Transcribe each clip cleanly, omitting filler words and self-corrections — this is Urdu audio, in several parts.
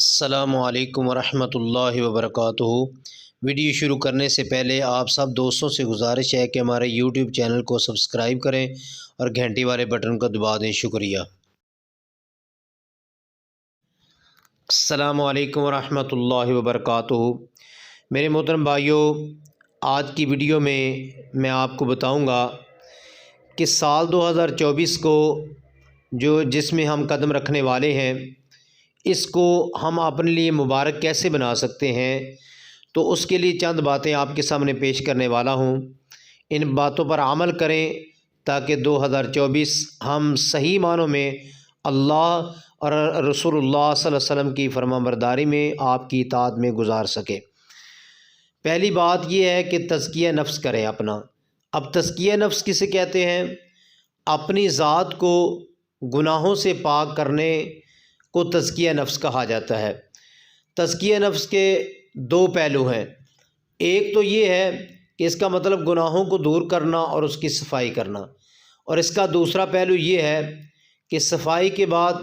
السلام علیکم ورحمۃ اللہ وبرکاتہ۔ ویڈیو شروع کرنے سے پہلے آپ سب دوستوں سے گزارش ہے کہ ہمارے یوٹیوب چینل کو سبسکرائب کریں اور گھنٹی والے بٹن کو دبا دیں۔ شکریہ۔ السلام علیکم ورحمۃ اللہ وبرکاتہ۔ میرے محترم بھائیوں، آج کی ویڈیو میں آپ کو بتاؤں گا کہ سال 2024 کو جس میں ہم قدم رکھنے والے ہیں، اس کو ہم اپنے لیے مبارک کیسے بنا سکتے ہیں۔ تو اس کے لیے چند باتیں آپ کے سامنے پیش کرنے والا ہوں۔ ان باتوں پر عمل کریں تاکہ 2024 ہم صحیح معنوں میں اللہ اور رسول اللہ صلی اللہ علیہ وسلم کی فرما برداری میں، آپ کی اطاعت میں گزار سکے۔ پہلی بات یہ ہے کہ تزکیہ نفس کریں اپنا۔ اب تزکیہ نفس کسے کہتے ہیں؟ اپنی ذات کو گناہوں سے پاک کرنے کو تزکیہ نفس کہا جاتا ہے۔ تزکیہ نفس کے دو پہلو ہیں۔ ایک تو یہ ہے کہ اس کا مطلب گناہوں کو دور کرنا اور اس کی صفائی کرنا، اور اس کا دوسرا پہلو یہ ہے کہ صفائی کے بعد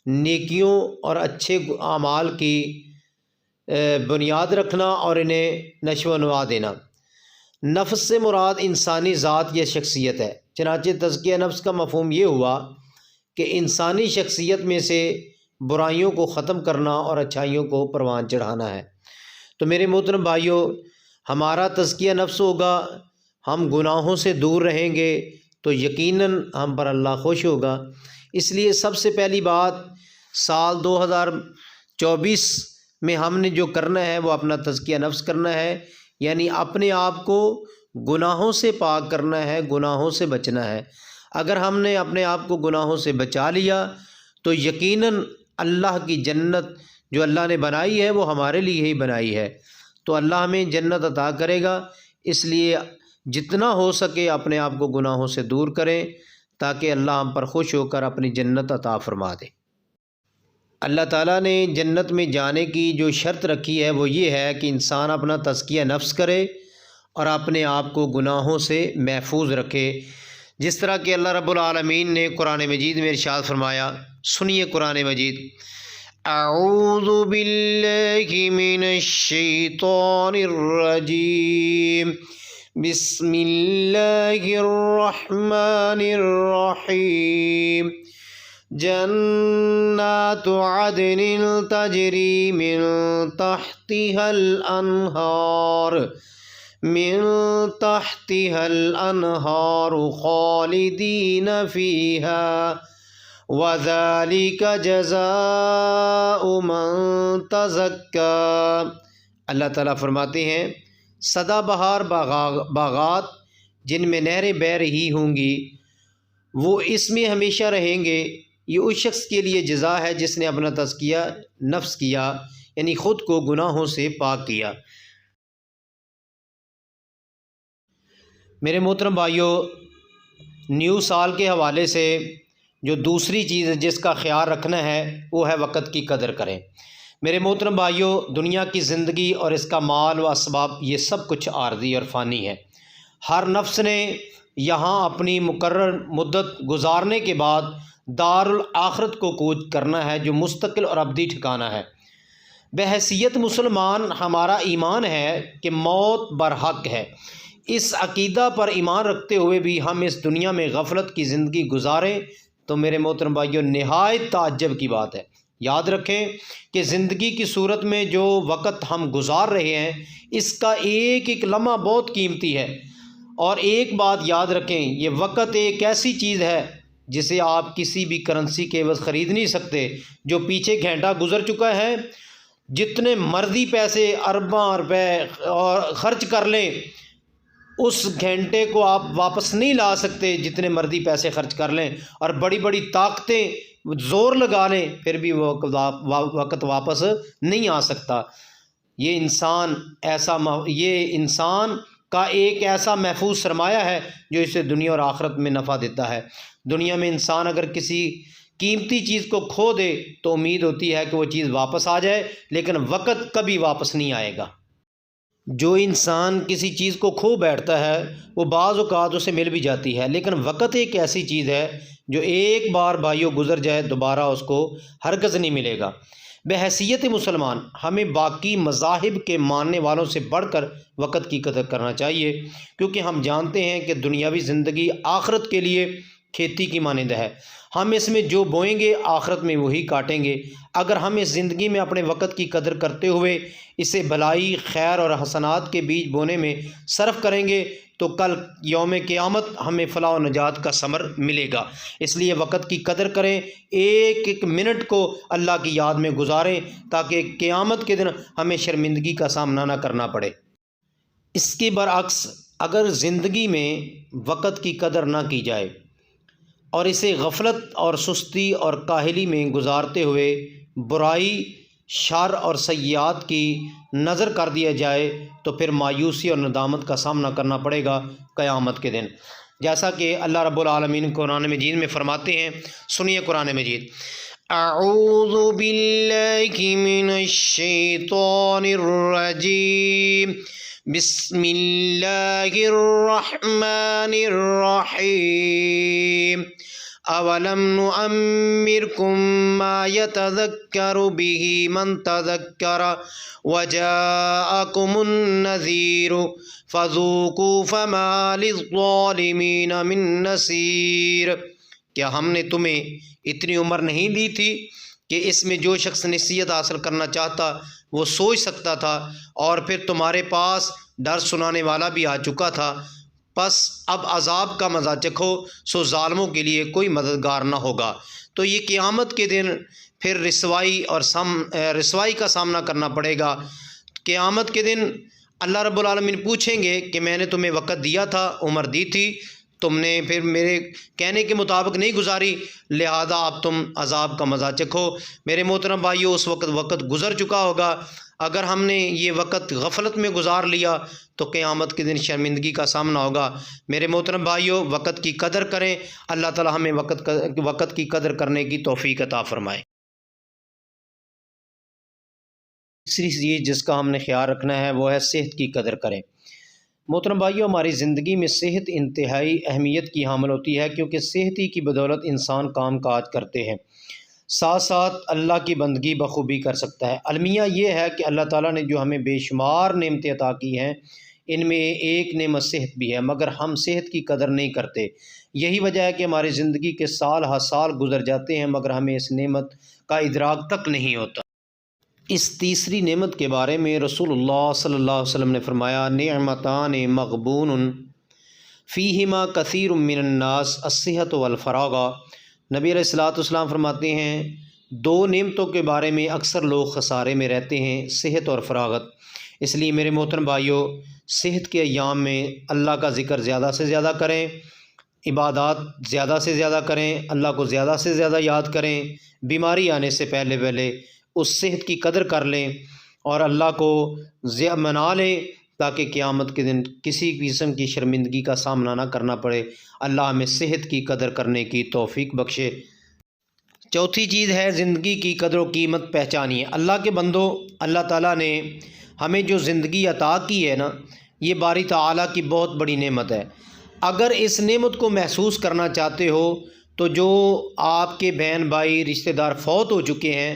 نیکیوں اور اچھے اعمال کی بنیاد رکھنا اور انہیں نشو و نما دینا۔ نفس سے مراد انسانی ذات یا شخصیت ہے۔ چنانچہ تزکیہ نفس کا مفہوم یہ ہوا کہ انسانی شخصیت میں سے برائیوں کو ختم کرنا اور اچھائیوں کو پروان چڑھانا ہے۔ تو میرے محترم بھائیوں، ہمارا تزکیہ نفس ہوگا، ہم گناہوں سے دور رہیں گے تو یقیناً ہم پر اللہ خوش ہوگا۔ اس لیے سب سے پہلی بات سال 2024 میں ہم نے جو کرنا ہے وہ اپنا تزکیہ نفس کرنا ہے، یعنی اپنے آپ کو گناہوں سے پاک کرنا ہے، گناہوں سے بچنا ہے۔ اگر ہم نے اپنے آپ کو گناہوں سے بچا لیا تو یقیناً اللہ کی جنت جو اللہ نے بنائی ہے وہ ہمارے لیے ہی بنائی ہے، تو اللہ ہمیں جنت عطا کرے گا۔ اس لیے جتنا ہو سکے اپنے آپ کو گناہوں سے دور کریں تاکہ اللہ ہم پر خوش ہو کر اپنی جنت عطا فرما دے۔ اللہ تعالیٰ نے جنت میں جانے کی جو شرط رکھی ہے وہ یہ ہے کہ انسان اپنا تزکیہ نفس کرے اور اپنے آپ کو گناہوں سے محفوظ رکھے، جس طرح کہ اللہ رب العالمین نے قرآن مجید میں ارشاد فرمایا۔ سنیے قرآن مجید۔ اعوذ باللہ من الشیطان الرجیم، بسم اللہ الرحمن الرحیم۔ جنات عدن تجری من تحتها الانہار خالدین فیہا وَذَلِكَ جَزَاءُ مَن تَزَكَّى۔ اللہ تعالیٰ فرماتے ہیں سدا بہار باغات جن میں نہریں بہہ رہی ہوں گی، وہ اس میں ہمیشہ رہیں گے۔ یہ اس شخص کے لیے جزا ہے جس نے اپنا تزکیہ نفس کیا، یعنی خود کو گناہوں سے پاک کیا۔ میرے محترم بھائیوں، نیو سال کے حوالے سے جو دوسری چیز جس کا خیال رکھنا ہے وہ ہے وقت کی قدر کریں۔ میرے محترم بھائیوں، دنیا کی زندگی اور اس کا مال و اسباب یہ سب کچھ عارضی اور فانی ہے۔ ہر نفس نے یہاں اپنی مقرر مدت گزارنے کے بعد دارالآخرت کو کوچ کرنا ہے، جو مستقل اور ابدی ٹھکانہ ہے۔ بحیثیت مسلمان ہمارا ایمان ہے کہ موت برحق ہے۔ اس عقیدہ پر ایمان رکھتے ہوئے بھی ہم اس دنیا میں غفلت کی زندگی گزاریں تو میرے محترم بھائیوں نہایت تعجب کی بات ہے۔ یاد رکھیں کہ زندگی کی صورت میں جو وقت ہم گزار رہے ہیں اس کا ایک ایک لمحہ بہت قیمتی ہے، اور ایک بات یاد رکھیں، یہ وقت ایک ایسی چیز ہے جسے آپ کسی بھی کرنسی کے عوض خرید نہیں سکتے۔ جو پیچھے گھنٹہ گزر چکا ہے، جتنے مرضی پیسے ارباں روپے اور خرچ کر لیں، اس گھنٹے کو آپ واپس نہیں لا سکتے جتنے مرضی پیسے خرچ کر لیں، اور بڑی بڑی طاقتیں زور لگا لیں پھر بھی وہ وقت واپس نہیں آ سکتا۔ یہ انسان کا ایک ایسا محفوظ سرمایہ ہے جو اسے دنیا اور آخرت میں نفع دیتا ہے۔ دنیا میں انسان اگر کسی قیمتی چیز کو کھو دے تو امید ہوتی ہے کہ وہ چیز واپس آ جائے، لیکن وقت کبھی واپس نہیں آئے گا۔ جو انسان کسی چیز کو کھو بیٹھتا ہے وہ بعض اوقات اسے مل بھی جاتی ہے، لیکن وقت ایک ایسی چیز ہے جو ایک بار بھائیوں گزر جائے دوبارہ اس کو ہرگز نہیں ملے گا۔ بحیثیت مسلمان ہمیں باقی مذاہب کے ماننے والوں سے بڑھ کر وقت کی قدر کرنا چاہیے، کیونکہ ہم جانتے ہیں کہ دنیاوی زندگی آخرت کے لیے کھیتی کی مانند ہے۔ ہم اس میں جو بوئیں گے آخرت میں وہی کاٹیں گے۔ اگر ہم اس زندگی میں اپنے وقت کی قدر کرتے ہوئے اسے بھلائی، خیر اور حسنات کے بیج بونے میں صرف کریں گے تو کل یوم قیامت ہمیں فلاح و نجات کا ثمر ملے گا۔ اس لیے وقت کی قدر کریں، ایک ایک منٹ کو اللہ کی یاد میں گزاریں تاکہ قیامت کے دن ہمیں شرمندگی کا سامنا نہ کرنا پڑے۔ اس کے برعکس اگر زندگی میں وقت کی قدر نہ کی جائے اور اسے غفلت اور سستی اور کاہلی میں گزارتے ہوئے برائی، شر اور سیئات کی نظر کر دیا جائے تو پھر مایوسی اور ندامت کا سامنا کرنا پڑے گا قیامت کے دن، جیسا کہ اللہ رب العالمین قرآن مجید میں فرماتے ہیں۔ سنیے قرآن مجید۔ اعوذ باللہ من الشیطان الرجیم، بسم اللہ الرحمن الرحیم۔ اولم نعمرکم ما یتذکر به من تذکر وجاءکم النذیر فذوقوا فما للظالمین من نصیر۔ کیا ہم نے تمہیں اتنی عمر نہیں دی تھی کہ اس میں جو شخص نصیحت حاصل کرنا چاہتا وہ سوچ سکتا تھا، اور پھر تمہارے پاس ڈر سنانے والا بھی آ چکا تھا؟ پس اب عذاب کا مزہ چکھو، سو ظالموں کے لیے کوئی مددگار نہ ہوگا۔ تو یہ قیامت کے دن پھر رسوائی کا سامنا کرنا پڑے گا۔ قیامت کے دن اللہ رب العالمین پوچھیں گے کہ میں نے تمہیں وقت دیا تھا، عمر دی تھی، تم نے پھر میرے کہنے کے مطابق نہیں گزاری، لہذا اب تم عذاب کا مزہ چکھو۔ میرے محترم بھائیو، اس وقت گزر چکا ہوگا۔ اگر ہم نے یہ وقت غفلت میں گزار لیا تو قیامت کے دن شرمندگی کا سامنا ہوگا۔ میرے محترم بھائیو، وقت کی قدر کریں۔ اللہ تعالی ہمیں وقت کی قدر کرنے کی توفیق عطا فرمائے۔ تیسری چیز جس کا ہم نے خیال رکھنا ہے وہ ہے صحت کی قدر کریں۔ محترم بھائیو، ہماری زندگی میں صحت انتہائی اہمیت کی حامل ہوتی ہے، کیونکہ صحت ہی کی بدولت انسان کام کاج کرتے ہیں، ساتھ ساتھ اللہ کی بندگی بخوبی کر سکتا ہے۔ المیہ یہ ہے کہ اللہ تعالیٰ نے جو ہمیں بے شمار نعمتیں عطا کی ہیں، ان میں ایک نعمت صحت بھی ہے، مگر ہم صحت کی قدر نہیں کرتے۔ یہی وجہ ہے کہ ہماری زندگی کے سال ہر سال گزر جاتے ہیں مگر ہمیں اس نعمت کا ادراک تک نہیں ہوتا۔ اس تیسری نعمت کے بارے میں رسول اللہ صلی اللہ علیہ وسلم نے فرمایا، نعمتان مغبون فیہما کثیر من الناس الصحۃ والفراغ۔ نبی علیہ الصلوۃ والسلام فرماتے ہیں، دو نعمتوں کے بارے میں اکثر لوگ خسارے میں رہتے ہیں، صحت اور فراغت۔ اس لیے میرے محترم بھائیوں، صحت کے ایام میں اللہ کا ذکر زیادہ سے زیادہ کریں، عبادات زیادہ سے زیادہ کریں، اللہ کو زیادہ سے زیادہ یاد کریں، بیماری آنے سے پہلے اس صحت کی قدر کر لیں اور اللہ کو منا لیں تاکہ قیامت کے دن کسی قسم کی شرمندگی کا سامنا نہ کرنا پڑے۔ اللہ ہمیں صحت کی قدر کرنے کی توفیق بخشے۔ چوتھی چیز ہے زندگی کی قدر و قیمت پہچانیے۔ اللہ کے بندو، اللہ تعالیٰ نے ہمیں جو زندگی عطا کی ہے نا، یہ باری تعالیٰ کی بہت بڑی نعمت ہے۔ اگر اس نعمت کو محسوس کرنا چاہتے ہو تو جو آپ کے بہن بھائی رشتہ دار فوت ہو چکے ہیں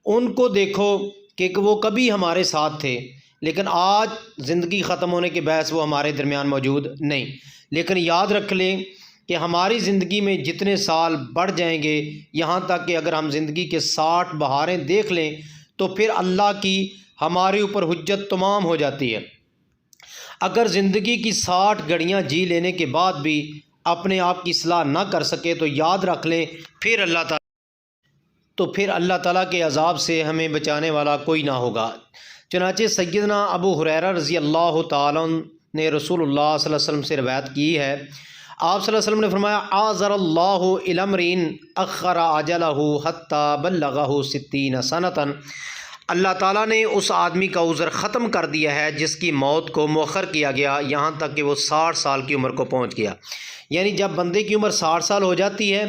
ان کو دیکھو کہ وہ کبھی ہمارے ساتھ تھے، لیکن آج زندگی ختم ہونے کے باعث وہ ہمارے درمیان موجود نہیں۔ لیکن یاد رکھ لیں کہ ہماری زندگی میں جتنے سال بڑھ جائیں گے، یہاں تک کہ اگر ہم زندگی کے 60 بہاریں دیکھ لیں تو پھر اللہ کی ہمارے اوپر حجت تمام ہو جاتی ہے۔ اگر زندگی کی 60 گھڑیاں جی لینے کے بعد بھی اپنے آپ کی اصلاح نہ کر سکے تو یاد رکھ لیں پھر اللہ تعالیٰ کے عذاب سے ہمیں بچانے والا کوئی نہ ہوگا۔ چنانچہ سیدنا ابو ہریرہ رضی اللہ تعالیٰ نے رسول اللہ صلی اللہ علیہ وسلم سے روایت کی ہے، آپ صلی اللہ علیہ وسلم نے فرمایا، اعذر اللہ الی امرئ اخر اجلہ حتی بلغہ 60 سنۃ۔ اللہ تعالیٰ نے اس آدمی کا عذر ختم کر دیا ہے جس کی موت کو مؤخر کیا گیا یہاں تک کہ وہ 60 سال کی عمر کو پہنچ گیا۔ یعنی جب بندے کی عمر 60 سال ہو جاتی ہے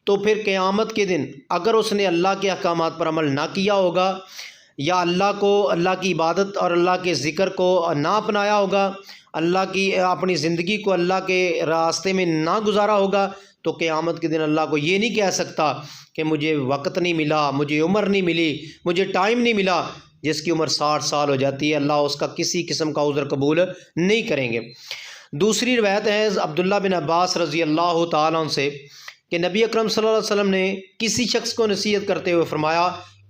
تو پھر قیامت کے دن اگر اس نے اللہ کے احکامات پر عمل نہ کیا ہوگا یا اللہ کی عبادت اور اللہ کے ذکر کو نہ اپنایا ہوگا، اپنی زندگی کو اللہ کے راستے میں نہ گزارا ہوگا، تو قیامت کے دن اللہ کو یہ نہیں کہہ سکتا کہ مجھے وقت نہیں ملا، مجھے عمر نہیں ملی، مجھے ٹائم نہیں ملا۔ جس کی عمر 60 سال ہو جاتی ہے اللہ اس کا کسی قسم کا عذر قبول نہیں کریں گے۔ دوسری روایت ہے عبداللہ بن عباس رضی اللہ تعالیٰ عنہ سے کہ نبی اکرم صلی اللہ علیہ وسلم نے کسی شخص کو نصیحت کرتے ہوئے فرمایا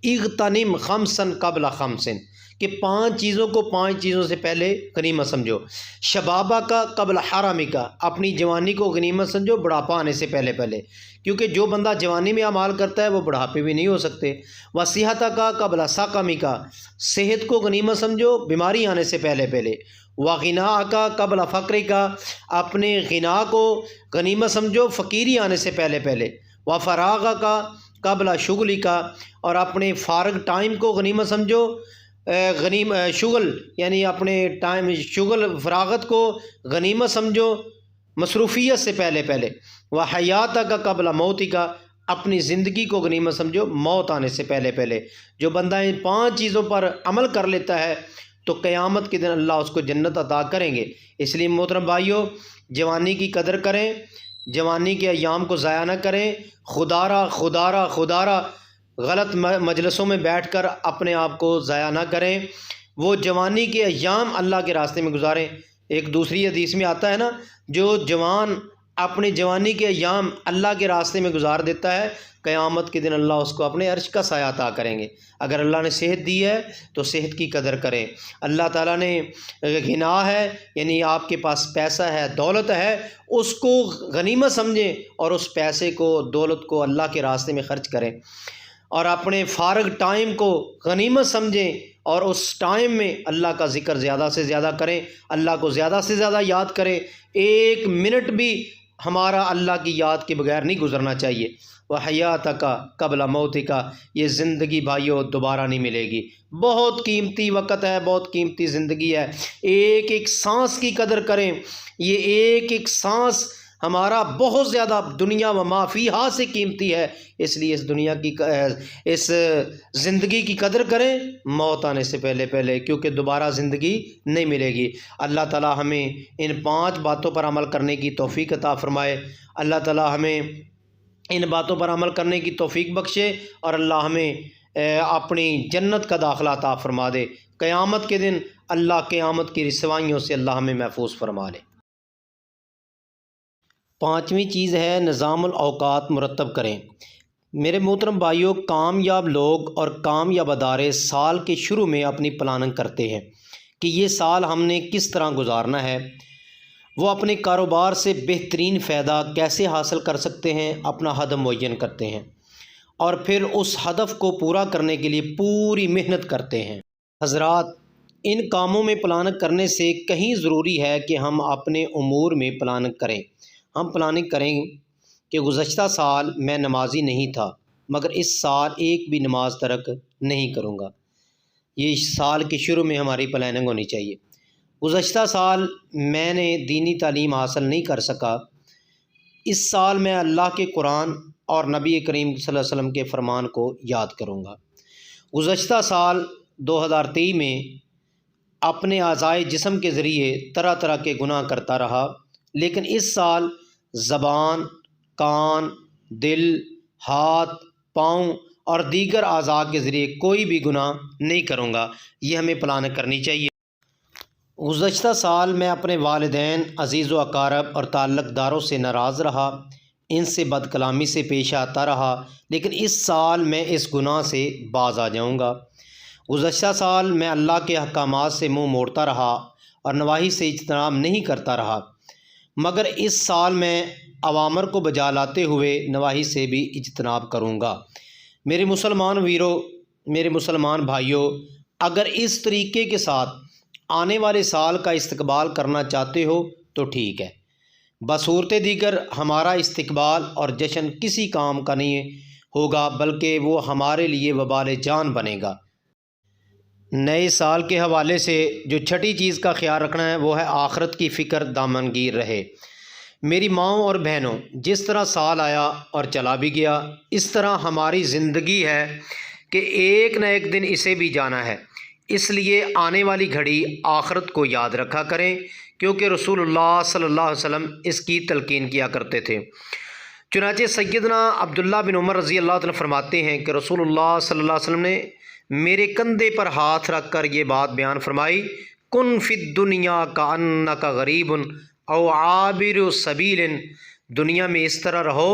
اغتنم خمسن قبل خمسن، کہ 5 چیزوں کو 5 چیزوں سے پہلے غنیمت سمجھو۔ شبابہ کا قبل حرمی کا، اپنی جوانی کو غنیمت سمجھو بڑھاپا آنے سے پہلے کیونکہ جو بندہ جوانی میں اعمال کرتا ہے وہ بڑھاپے بھی نہیں ہو سکتے۔ وصحت کا قبل سقمی کا، صحت کو غنیمت سمجھو بیماری آنے سے پہلے۔ وغنا کا قبل فقر کا، اپنے غنا کو غنیمت سمجھو فقیری آنے سے پہلے۔ وفراغ کا قبل شغلی کا، اور اپنے فارغ ٹائم کو غنیمت سمجھو شغل یعنی اپنے ٹائم شغل فراغت کو غنیمت سمجھو مصروفیت سے پہلے۔ وحیات کا قبل موت کا، اپنی زندگی کو غنیمت سمجھو موت آنے سے پہلے۔ جو بندہ ان 5 چیزوں پر عمل کر لیتا ہے تو قیامت کے دن اللہ اس کو جنت عطا کریں گے۔ اس لیے محترم بھائیوں، جوانی کی قدر کریں، جوانی کے ایام کو ضائع نہ کریں۔ خدارہ غلط مجلسوں میں بیٹھ کر اپنے آپ کو ضائع نہ کریں، وہ جوانی کے ایام اللہ کے راستے میں گزاریں۔ ایک دوسری حدیث میں آتا ہے نا، جو جوان اپنی جوانی کے ایام اللہ کے راستے میں گزار دیتا ہے قیامت کے دن اللہ اس کو اپنے عرش کا سایہ عطا کریں گے۔ اگر اللہ نے صحت دی ہے تو صحت کی قدر کریں۔ اللہ تعالیٰ نے غنا ہے یعنی آپ کے پاس پیسہ ہے، دولت ہے، اس کو غنیمت سمجھیں اور اس پیسے کو دولت کو اللہ کے راستے میں خرچ کریں، اور اپنے فارغ ٹائم کو غنیمت سمجھیں اور اس ٹائم میں اللہ کا ذکر زیادہ سے زیادہ کریں، اللہ کو زیادہ سے زیادہ یاد کریں۔ 1 منٹ بھی ہمارا اللہ کی یاد کے بغیر نہیں گزرنا چاہیے۔ وحیات کا قبل موت کا، یہ زندگی بھائیوں دوبارہ نہیں ملے گی، بہت قیمتی وقت ہے، بہت قیمتی زندگی ہے۔ ایک ایک سانس کی قدر کریں، یہ ایک ایک سانس ہمارا بہت زیادہ دنیا و ما فیہا سے قیمتی ہے، اس لیے اس دنیا کی اس زندگی کی قدر کریں موت آنے سے پہلے، کیونکہ دوبارہ زندگی نہیں ملے گی۔ اللہ تعالی ہمیں ان 5 باتوں پر عمل کرنے کی توفیق عطا فرمائے، اللہ تعالی ہمیں ان باتوں پر عمل کرنے کی توفیق بخشے، اور اللہ ہمیں اپنی جنت کا داخلہ عطا فرما دے۔ قیامت کے دن اللہ قیامت کی رسوائیوں سے اللہ ہمیں محفوظ فرما لے۔ 5ویں چیز ہے نظام الاوقات مرتب کریں۔ میرے محترم بھائیوں، کامیاب لوگ اور کامیاب ادارے سال کے شروع میں اپنی پلاننگ کرتے ہیں کہ یہ سال ہم نے کس طرح گزارنا ہے، وہ اپنے کاروبار سے بہترین فائدہ کیسے حاصل کر سکتے ہیں، اپنا ہدف معین کرتے ہیں اور پھر اس ہدف کو پورا کرنے کے لیے پوری محنت کرتے ہیں۔ حضرات، ان کاموں میں پلاننگ کرنے سے کہیں ضروری ہے کہ ہم اپنے امور میں پلاننگ کریں۔ ہم پلاننگ کریں کہ گزشتہ سال میں نمازی نہیں تھا، مگر اس سال ایک بھی نماز ترک نہیں کروں گا۔ یہ سال کے شروع میں ہماری پلاننگ ہونی چاہیے۔ گزشتہ سال میں نے دینی تعلیم حاصل نہیں کر سکا، اس سال میں اللہ کے قرآن اور نبی کریم صلی اللہ علیہ وسلم کے فرمان کو یاد کروں گا۔ گزشتہ سال 2023 میں اپنے اعضائے جسم کے ذریعے طرح طرح کے گناہ کرتا رہا، لیکن اس سال زبان، کان، دل، ہاتھ، پاؤں اور دیگر اعضاء کے ذریعے کوئی بھی گناہ نہیں کروں گا۔ یہ ہمیں پلان کرنی چاہیے۔ گزشتہ سال میں اپنے والدین، عزیز و اقارب اور تعلق داروں سے ناراض رہا، ان سے بد کلامی سے پیش آتا رہا، لیکن اس سال میں اس گناہ سے باز آ جاؤں گا۔ گزشتہ سال میں اللہ کے احکامات سے منہ موڑتا رہا اور نواہی سے اجتناب نہیں کرتا رہا، مگر اس سال میں اوامر کو بجا لاتے ہوئے نواہی سے بھی اجتناب کروں گا۔ میرے مسلمان ویرو، میرے مسلمان بھائیوں، اگر اس طریقے کے ساتھ آنے والے سال کا استقبال کرنا چاہتے ہو تو ٹھیک ہے، بصورت دیگر ہمارا استقبال اور جشن کسی کام کا نہیں ہوگا، بلکہ وہ ہمارے لیے وبال جان بنے گا۔ نئے سال کے حوالے سے جو چھٹی چیز کا خیال رکھنا ہے وہ ہے آخرت کی فکر دامنگیر رہے۔ میری ماؤں اور بہنوں، جس طرح سال آیا اور چلا بھی گیا، اس طرح ہماری زندگی ہے کہ ایک نہ ایک دن اسے بھی جانا ہے، اس لیے آنے والی گھڑی آخرت کو یاد رکھا کریں، کیونکہ رسول اللہ صلی اللہ علیہ وسلم اس کی تلقین کیا کرتے تھے۔ چنانچہ سیدنا عبداللہ بن عمر رضی اللہ عنہ فرماتے ہیں کہ رسول اللہ صلی اللہ علیہ وسلم نے میرے کندھے پر ہاتھ رکھ کر یہ بات بیان فرمائی، کن فی الدنیا کأنک غریب او عابر سبیل، دنیا میں اس طرح رہو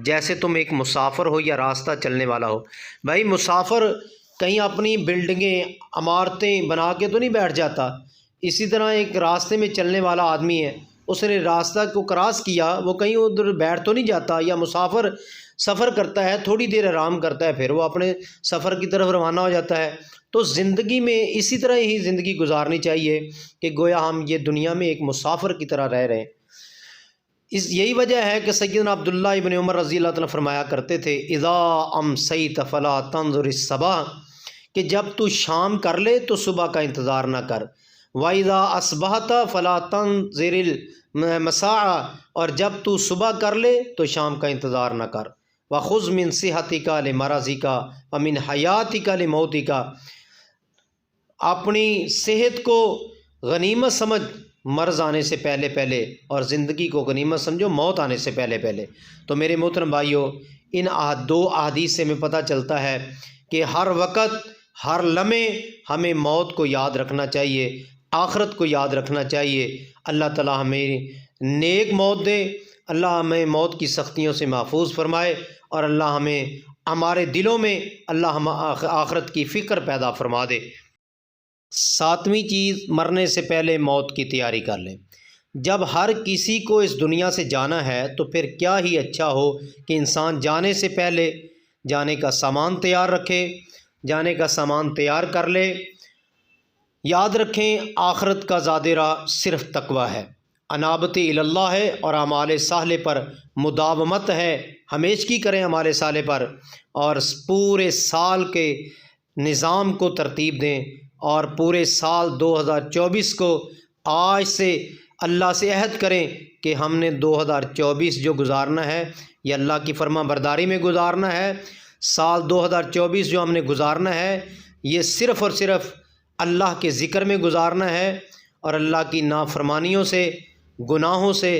جیسے تم ایک مسافر ہو یا راستہ چلنے والا ہو۔ بھائی مسافر کہیں اپنی بلڈنگیں عمارتیں بنا کے تو نہیں بیٹھ جاتا، اسی طرح ایک راستے میں چلنے والا آدمی ہے، اس نے راستہ کو کراس کیا، وہ کہیں ادھر بیٹھ تو نہیں جاتا، یا مسافر سفر کرتا ہے تھوڑی دیر آرام کرتا ہے پھر وہ اپنے سفر کی طرف روانہ ہو جاتا ہے۔ تو زندگی میں اسی طرح ہی زندگی گزارنی چاہیے کہ گویا ہم یہ دنیا میں ایک مسافر کی طرح رہ رہے ہیں۔ یہی وجہ ہے کہ سیدنا عبداللہ ابن عمر رضی اللہ عنہ فرمایا کرتے تھے، اذا امسیت فلا تنظر الصباح، کہ جب تو شام کر لے تو صبح کا انتظار نہ کر، وَإِذَا أَصْبَحْتَ فَلَا تَنظِرِ الْمَسَاءَ، اور جب تو صبح کر لے تو شام کا انتظار نہ کر، وَخُذْ مِنْ صِحَتِكَ لِمَرَضِكَ وَمِنْ حَيَاتِكَ لِمَوْتِكَ، اپنی صحت کو غنیمت سمجھ مرض آنے سے پہلے پہلے، اور زندگی کو غنیمت سمجھو موت آنے سے پہلے پہلے۔ تو میرے محترم بھائیو، ان دو احادیث سے ہمیں پتہ چلتا ہے کہ ہر وقت ہر لمحے ہمیں موت کو یاد رکھنا چاہیے، آخرت کو یاد رکھنا چاہیے۔ اللہ تعالی ہمیں نیک موت دے، اللہ ہمیں موت کی سختیوں سے محفوظ فرمائے، اور اللہ ہمیں ہمارے دلوں میں اللہ ہم آخرت کی فکر پیدا فرما دے۔ ساتویں چیز، مرنے سے پہلے موت کی تیاری کر لیں۔ جب ہر کسی کو اس دنیا سے جانا ہے تو پھر کیا ہی اچھا ہو کہ انسان جانے سے پہلے جانے کا سامان تیار رکھے، جانے کا سامان تیار کر لے۔ یاد رکھیں آخرت کا زاد راہ صرف تقوی ہے، انابت اللہ ہے، اور اعمال صالحہ پر مداومت ہے، ہمیشگی کریں اعمال صالحہ پر، اور پورے سال کے نظام کو ترتیب دیں، اور پورے سال 2024 کو آج سے اللہ سے عہد کریں کہ ہم نے 2024 جو گزارنا ہے یہ اللہ کی فرما برداری میں گزارنا ہے۔ سال 2024 جو ہم نے گزارنا ہے یہ صرف اور صرف اللہ کے ذکر میں گزارنا ہے، اور اللہ کی نافرمانیوں سے، گناہوں سے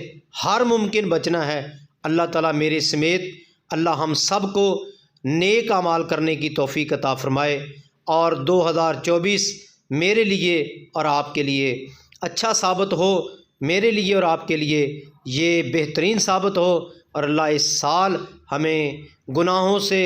ہر ممکن بچنا ہے۔ اللہ تعالیٰ میرے سمیت اللہ ہم سب کو نیک اعمال کرنے کی توفیق عطا فرمائے، اور 2024 میرے لیے اور آپ کے لیے اچھا ثابت ہو، میرے لیے اور آپ کے لیے یہ بہترین ثابت ہو، اور اللہ اس سال ہمیں گناہوں سے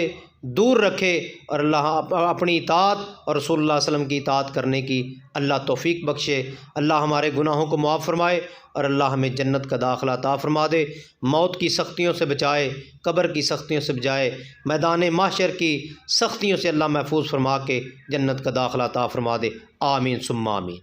دور رکھے، اور اللہ اپنی اطاعت اور رسول اللہ صلی اللہ علیہ وسلم کی اطاعت کرنے کی اللہ توفیق بخشے۔ اللہ ہمارے گناہوں کو معاف فرمائے، اور اللہ ہمیں جنت کا داخلہ عطا فرما دے، موت کی سختیوں سے بچائے، قبر کی سختیوں سے بچائے، میدان محشر کی سختیوں سے اللہ محفوظ فرما کے جنت کا داخلہ عطا فرما دے۔ آمین ثم آمین۔